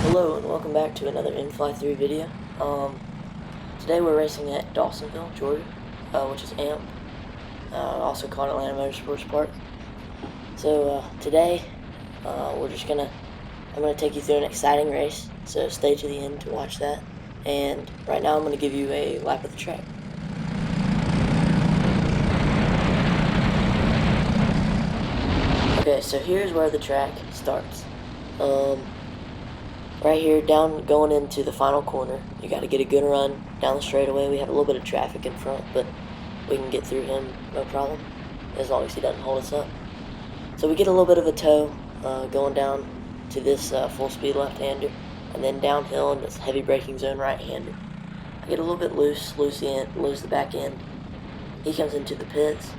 Hello and welcome back to another InFly 3 video. Today we're racing at Dawsonville, Georgia, which is AMP, also called Atlanta Motorsports Park. So today I'm gonna take you through an exciting race. So stay to the end to watch that. And right now I'm gonna give you a lap of the track. Okay, so here's where the track starts. Right here, going into the final corner, you got to get a good run down the straightaway. We have a little bit of traffic in front, but we can get through him, no problem, as long as he doesn't hold us up. So we get a little bit of a tow going down to this full-speed left-hander, and then downhill in this heavy braking zone right-hander. I get a little bit lose the back end. He comes into the pits.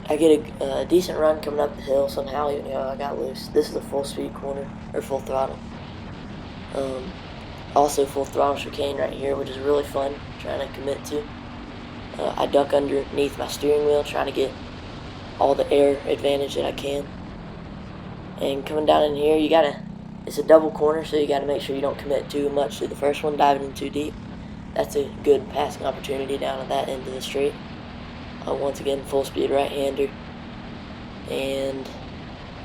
I get a decent run coming up the hill somehow, even though I got loose. This is a full speed corner, or full throttle. Also full throttle chicane right here, which is really fun, trying to commit to. I duck underneath my steering wheel, trying to get all the air advantage that I can. And coming down in here, it's a double corner, so you gotta make sure you don't commit too much to the first one, diving in too deep. That's a good passing opportunity down at that end of the straight. Once again, full speed right-hander, and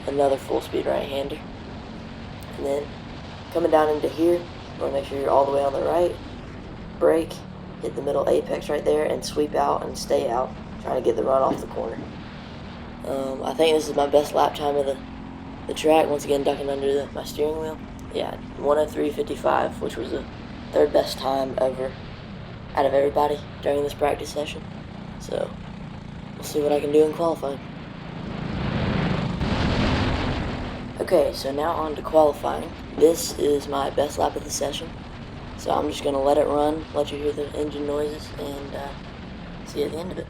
another full speed right-hander. And then coming down into here, you want to make sure you're all the way on the right, brake, hit the middle apex right there, and sweep out and stay out, trying to get the run off the corner. I think this is my best lap time of the track, once again ducking under my steering wheel. Yeah, 1:03:55, which was the third best time ever out of everybody during this practice session. So we'll see what I can do in qualifying. Okay, so now on to qualifying. This is my best lap of the session. So I'm just going to let it run, let you hear the engine noises, and see you at the end of it.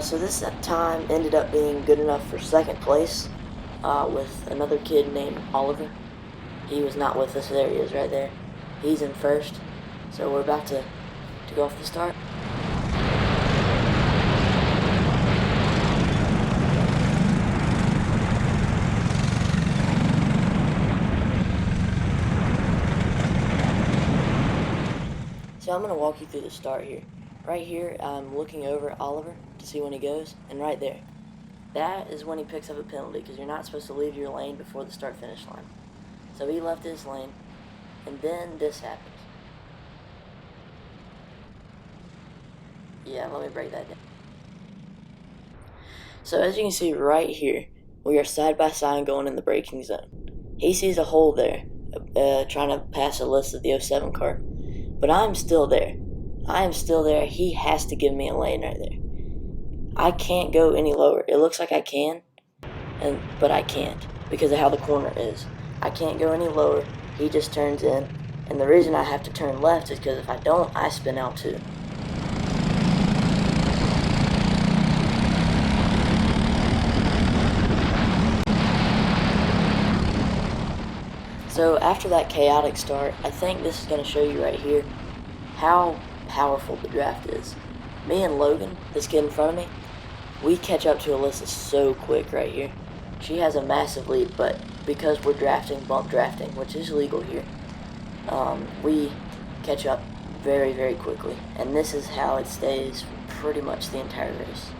So this time ended up being good enough for second place with another kid named Oliver. He was not with us. There he is right there. He's in first. So we're about to go off the start. So I'm going to walk you through the start here. Right here, I'm looking over at Oliver to see when he goes, and right there. That is when he picks up a penalty, because you're not supposed to leave your lane before the start-finish line. So he left his lane, and then this happens. Yeah, let me break that down. So as you can see right here, we are side by side going in the braking zone. He sees a hole there, trying to pass a list of the 07 car, but I'm still there. I am still there. He has to give me a lane right there. I can't go any lower. It looks like I can, but I can't because of how the corner is. I can't go any lower. He just turns in, and the reason I have to turn left is because if I don't, I spin out too. So after that chaotic start, I think this is going to show you right here how powerful the draft is. Me and Logan, this kid in front of me, we catch up to Alyssa so quick right here. She has a massive lead, but because we're drafting, bump drafting, which is legal here, we catch up very, very quickly. And this is how it stays pretty much the entire race.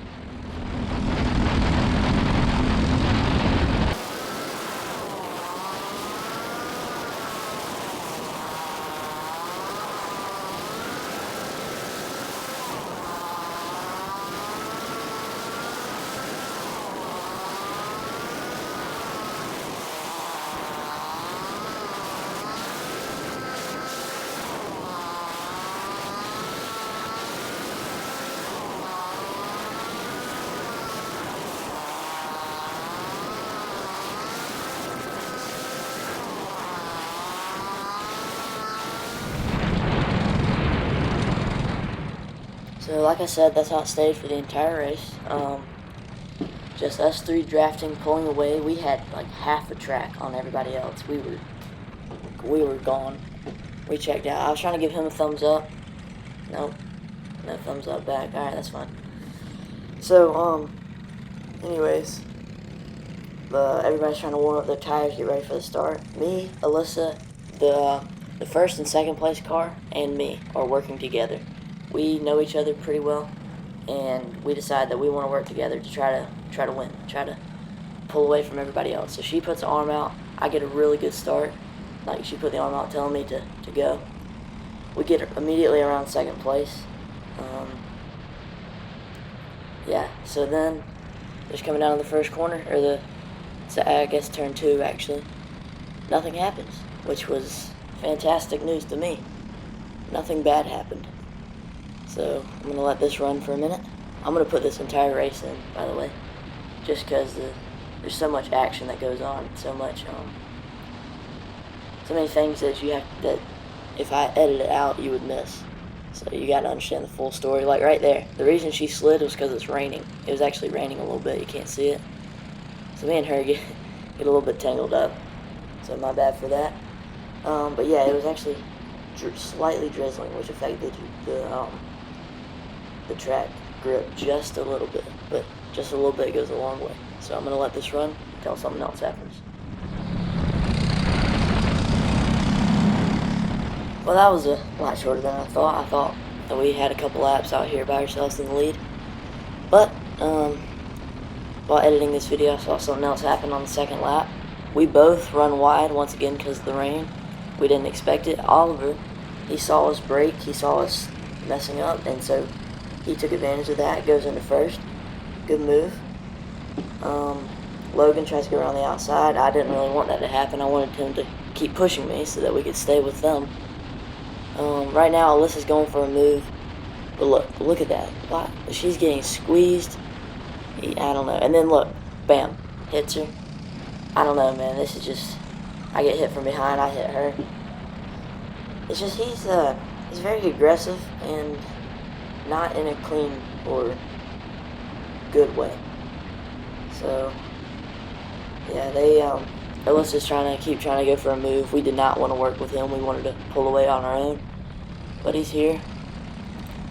So like I said, that's how it stayed for the entire race. Just us three drafting, pulling away. We had like half a track on everybody else. We were gone. We checked out. I was trying to give him a thumbs up. Nope. No thumbs up back. Alright, that's fine. So, anyways, everybody's trying to warm up their tires, get ready for the start. Me, Alyssa, the first and second place car, and me are working together. We know each other pretty well, and we decide that we want to work together to try to win, try to pull away from everybody else. So she puts the arm out. I get a really good start. Like, she put the arm out telling me to go. We get immediately around second place. Yeah, so then just coming down to the first corner, or I guess turn 2 actually, nothing happens, which was fantastic news to me. Nothing bad happened. So I'm going to let this run for a minute. I'm going to put this entire race in, by the way, just because there's so much action that goes on, so many things that if I edit it out, you would miss. So you got to understand the full story. Like right there, the reason she slid was because it's raining. It was actually raining a little bit. You can't see it. So me and her get a little bit tangled up. So my bad for that. But yeah, it was actually slightly drizzling, which affected the track grip just a little bit. But just a little bit goes a long way. So I'm going to let this run until something else happens. Well, that was a lot shorter than I thought. I thought that we had a couple laps out here by ourselves in the lead. But, while editing this video, I saw something else happen on the second lap. We both run wide once again because of the rain. We didn't expect it. Oliver, he saw us brake, he saw us messing up, and so he took advantage of that, goes into first. Good move. Logan tries to go around the outside. I didn't really want that to happen. I wanted him to keep pushing me so that we could stay with them. Right now, Alyssa's going for a move, but look at that. Wow, she's getting squeezed. I don't know. And then look, bam, hits her. I don't know, man. This is just, I get hit from behind, I hit her. It's just he's very aggressive and not in a clean or good way. So yeah, Alyssa's keep trying to go for a move. We did not want to work with him. We wanted to pull away on our own. But he's here.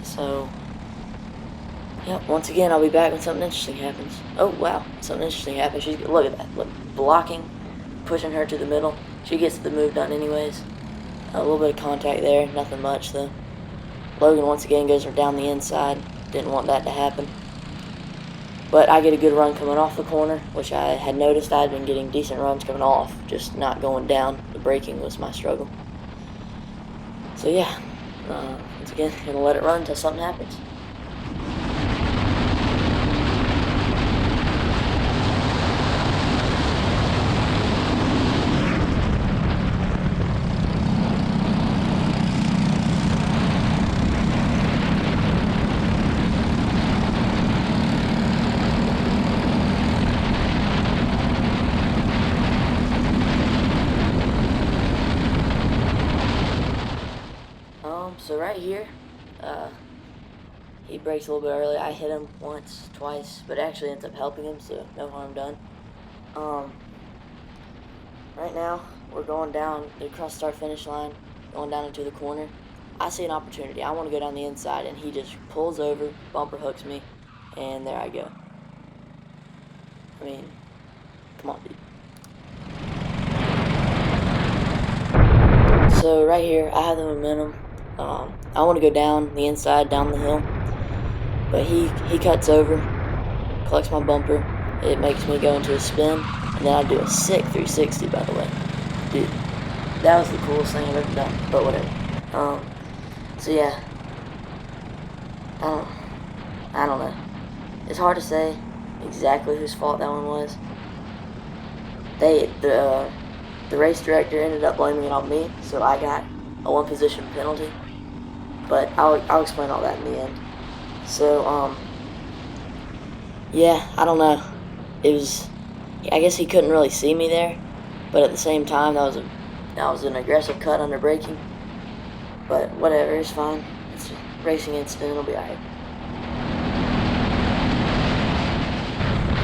So, yeah, once again, I'll be back when something interesting happens. Oh, wow. Something interesting happens. Look at that. Look, blocking, pushing her to the middle. She gets the move done anyways. A little bit of contact there. Nothing much, though. Logan, once again, goes down the inside. Didn't want that to happen. But I get a good run coming off the corner, which I had noticed I had been getting decent runs coming off, just not going down. The braking was my struggle. So yeah, once again, gonna let it run until something happens. So right here, he brakes a little bit early. I hit him once, twice, but it actually ends up helping him, so no harm done. Right now, we're going down across the start-finish line, going down into the corner. I see an opportunity. I want to go down the inside, and he just pulls over, bumper hooks me, and there I go. I mean, come on, dude. So right here, I have the momentum. I want to go down the inside, down the hill, but he cuts over, collects my bumper. It makes me go into a spin, and then I do a sick 360, by the way. Dude, that was the coolest thing I've ever done, but whatever. So yeah, I don't know. It's hard to say exactly whose fault that one was. The race director ended up blaming it on me, so I got a 1 position penalty. But I'll explain all that in the end. So yeah, I don't know. It was, I guess he couldn't really see me there, but at the same time that was an aggressive cut under braking. But whatever, it's fine. It's a racing incident. It'll be alright.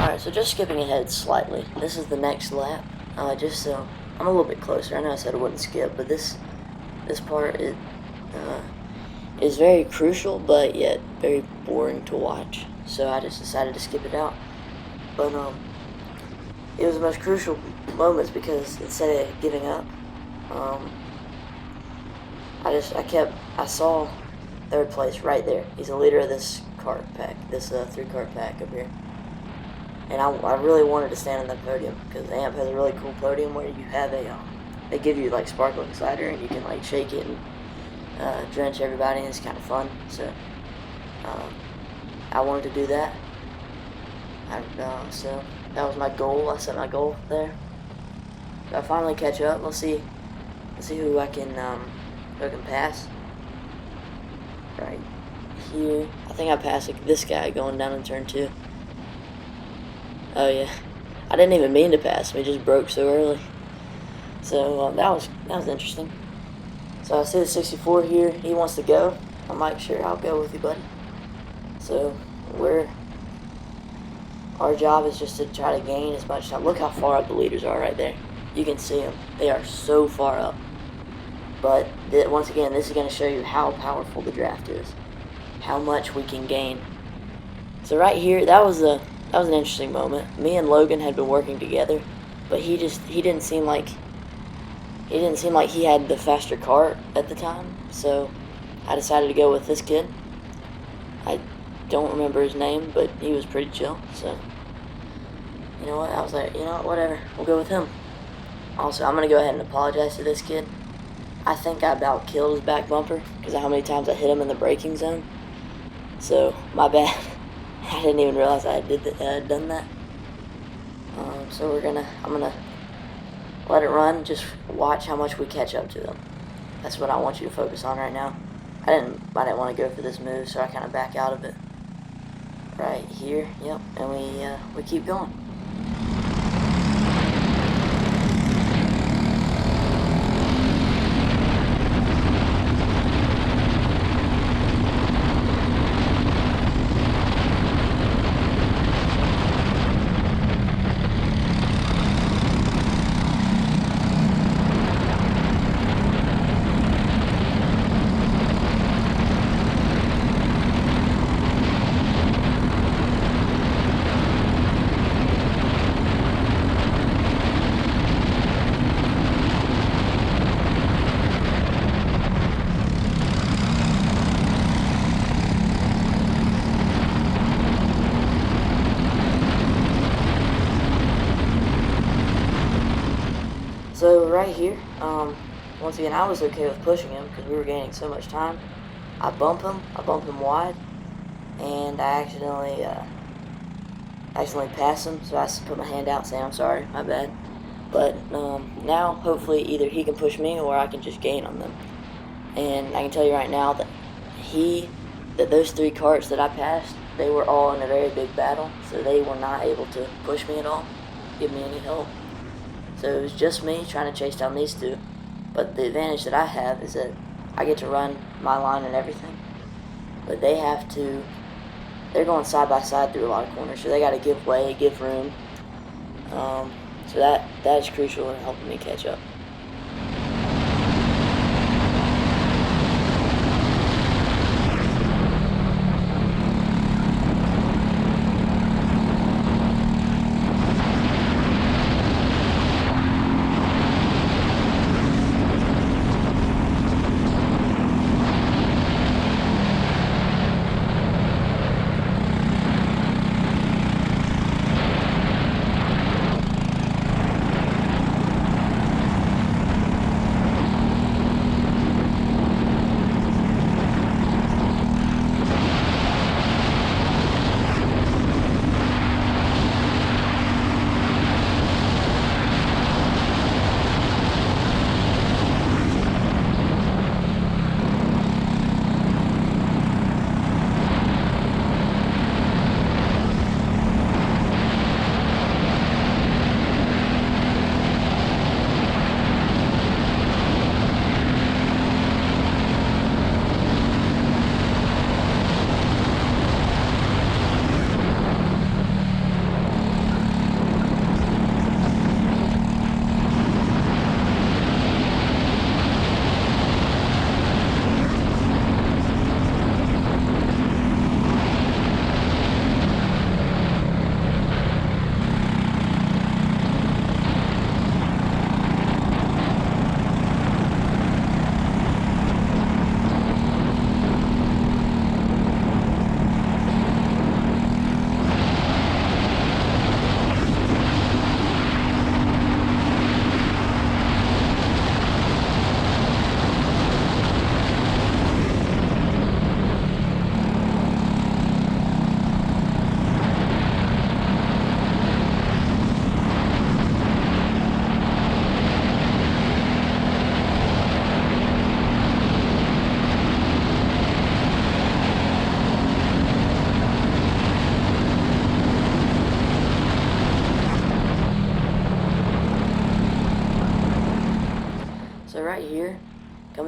Alright, so just skipping ahead slightly. This is the next lap. Just so I'm a little bit closer. I know I said I wouldn't skip, but this part is very crucial, but yet very boring to watch. So I just decided to skip it out. But it was the most crucial moments because instead of giving up, I saw third place right there. He's a leader of this cart pack, this 3-cart pack up here. And I really wanted to stand on that podium because AMP has a really cool podium where you have they give you like sparkling cider and you can like shake it and drench everybody, and it's kind of fun. So I wanted to do that. So that was my goal. I set my goal there. So I finally catch up. Let's see who I can pass. Right here, I think I passed this guy going down in turn 2. Oh yeah, I didn't even mean to pass him. He just broke so early. So that was interesting. So I see the 64 here. He wants to go. I'm like, sure, I'll go with you, buddy. So our job is just to try to gain as much time. Look how far up the leaders are right there. You can see them. They are so far up. But once again, this is going to show you how powerful the draft is, how much we can gain. So right here, that was an interesting moment. Me and Logan had been working together, but he didn't seem like he had the faster cart at the time. So I decided to go with this kid. I don't remember his name, but he was pretty chill. So you know what? I was like, you know what? Whatever. We'll go with him. Also, I'm gonna go ahead and apologize to this kid. I think I about killed his back bumper because of how many times I hit him in the braking zone. So my bad. I didn't even realize I had done that. So I'm gonna let it run. Just watch how much we catch up to them. That's what I want you to focus on right now. I didn't want to go for this move, so I kind of back out of it. Right here, yep, and we keep going. So right here, once again, I was okay with pushing him because we were gaining so much time. I bump him wide, and I accidentally pass him, so I put my hand out saying, I'm sorry, my bad. But now, hopefully, either he can push me or I can just gain on them. And I can tell you right now that those 3 carts that I passed, they were all in a very big battle, so they were not able to push me at all, give me any help. So it was just me trying to chase down these 2. But the advantage that I have is that I get to run my line and everything. But they're going side by side through a lot of corners, so they got to give way, give room. So that is crucial in helping me catch up.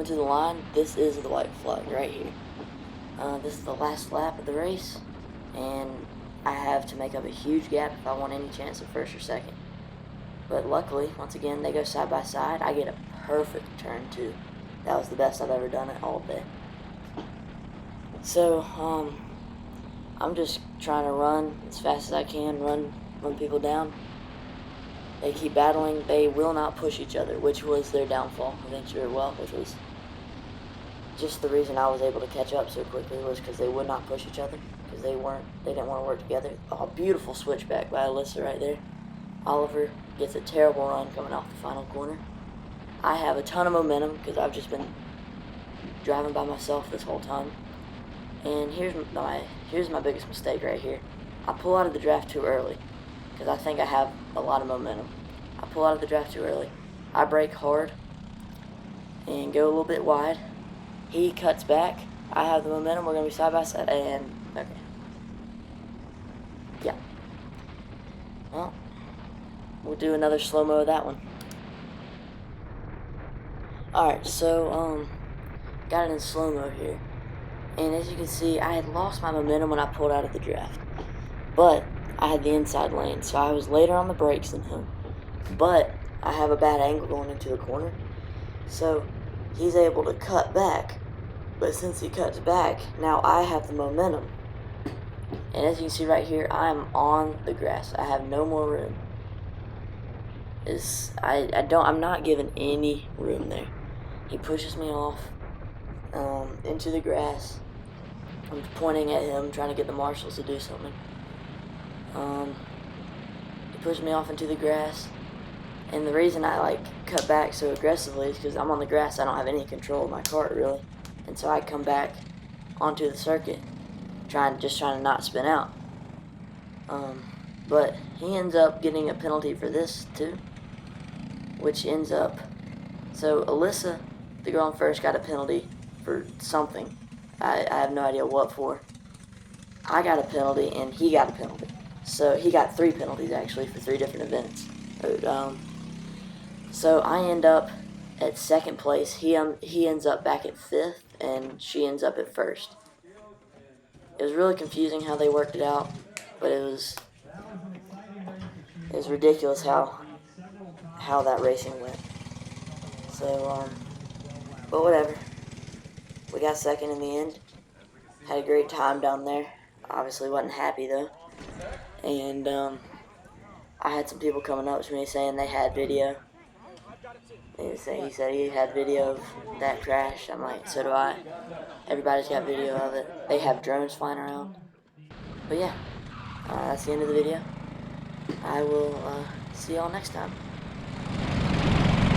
to the line, this is the white flag right here. This is the last lap of the race, and I have to make up a huge gap if I want any chance of first or second. But luckily, once again, they go side by side. I get a perfect turn too. That was the best I've ever done it all day. So, I'm just trying to run as fast as I can, run people down. They keep battling. They will not push each other, which was their downfall eventually. Well, which was just the reason I was able to catch up so quickly was because they would not push each other because they didn't want to work together. Oh, beautiful switchback by Alyssa right there. Oliver gets a terrible run coming off the final corner. I have a ton of momentum because I've just been driving by myself this whole time. And here's my biggest mistake right here. I pull out of the draft too early because I think I have a lot of momentum. I pull out of the draft too early. I brake hard and go a little bit wide. He cuts back. I have the momentum. We're going to be side by side. And, okay. Yeah. Well, we'll do another slow-mo of that one. Alright, so, got it in slow-mo here. And as you can see, I had lost my momentum when I pulled out of the draft. But I had the inside lane, so I was later on the brakes than him. But I have a bad angle going into the corner. So he's able to cut back. But since he cuts back, now I have the momentum. And as you can see right here, I am on the grass. I have no more room. I'm not giving any room there. He pushes me off into the grass. I'm pointing at him, trying to get the marshals to do something. He pushed me off into the grass. And the reason I cut back so aggressively is because I'm on the grass. I don't have any control of my cart really. And so I come back onto the circuit, just trying to not spin out. But he ends up getting a penalty for this too, which ends up, so Alyssa, the girl in first, got a penalty for something. I have no idea what for. I got a penalty and he got a penalty. So he got 3 penalties actually for 3 different events. So I end up at second place. He ends up back at 5th, and she ends up at 1st. It was really confusing how they worked it out, but it was ridiculous how that racing went. So, but whatever. We got second in the end. Had a great time down there. Obviously wasn't happy though. And I had some people coming up to me saying they had video. He said he had video of that crash. I'm like, so do I. Everybody's got video of it. They have drones flying around. But yeah, that's the end of the video. I will see y'all next time.